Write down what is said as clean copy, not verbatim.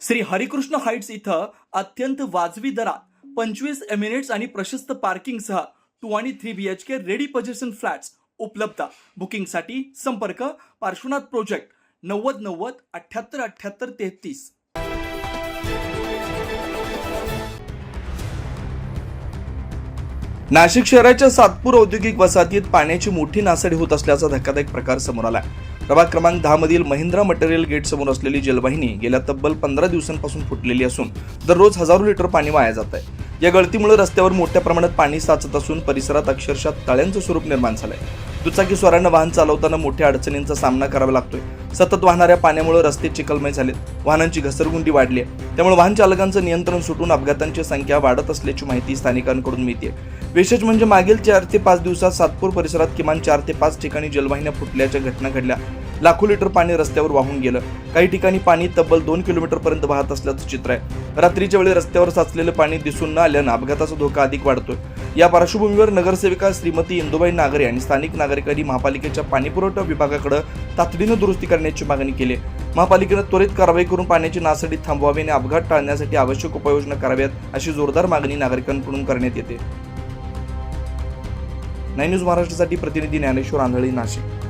Shri Harikrishna Heights इथं अत्यंत वाजवी दरात 25 एमिनेट्स आणि प्रशस्त पार्किंगसह 2 आणि 3 BHK रेडी पोझिशन फ्लॅट्स उपलब्ध। बुकिंगसाठी संपर्क पार्श्वनाथ प्रोजेक्ट 9090 78 78 33। नाशिक शहराच्या सातपूर औद्योगिक वसाहतीत पाण्याची मोठी नासाडी होत असल्याचा धक्कादायक प्रकार समोर आला। प्रभाग क्रमांक 10 मधील महिंद्रा मटेरियल गेट समोर असलेली जलवाहिनी गेल्या तब्बल 15 दिवसांपासून फुटलेली असून दररोज हजारो लिटर पाणी वाया जात आहे। या गळतीमुळे रस्त्यावर मोठ्या प्रमाणात पाणी साचत असून परिसरात अक्षरशः तळ्यांचं स्वरूप निर्माण झालंय। दुचाकीस्वारांना वाहन चालवताना मोठ्या अडचणींचा सामना करावा लागतोय। सतत वाहणाऱ्या पाण्यामुळे रस्ते चिखलमय झालेत, वाहनांची घसरगुंडी वाढली आहे। त्यामुळे वाहन चालकांचं नियंत्रण सुटून अपघातांची संख्या वाढत असल्याची माहिती स्थानिकांकडून मिळते। विशेष म्हणजे मागील 4 ते 5 दिवसात सातपूर परिसरात किमान 4 ते 5 ठिकाणी जलवाहिन्या फुटल्याच्या घटना घडल्या। लाखो लिटर पाणी रस्त्यावर वाहून गेलं। काही ठिकाणी पाणी तब्बल 2 किलोमीटर पर्यंत वाहत असल्याचं चित्र आहे। रात्रीच्या वेळी रस्त्यावर साचलेलं पाणी दिसून न आल्यानं अपघाताचा धोका अधिक वाढतोय। या पार्श्वभूमीवर नगरसेविका श्रीमती इंदुबाई नागरे आणि स्थानिक नागरिकांनी महापालिकेच्या पाणीपुरवठा विभागाकडे तातडीने दुरुस्ती करण्याची मागणी केली। महापालिकेने त्वरित कारवाई करून पाण्याची नासाडी थांबवावी आणि अपघात टाळण्यासाठी आवश्यक उपाययोजना कराव्यात अशी जोरदार मागणी नागरिकांकडून करण्यात येते। 9 न्यूज महाराष्ट्रासाठी प्रतिनिधी ज्ञानेश्वर आंधळी, नाशिक।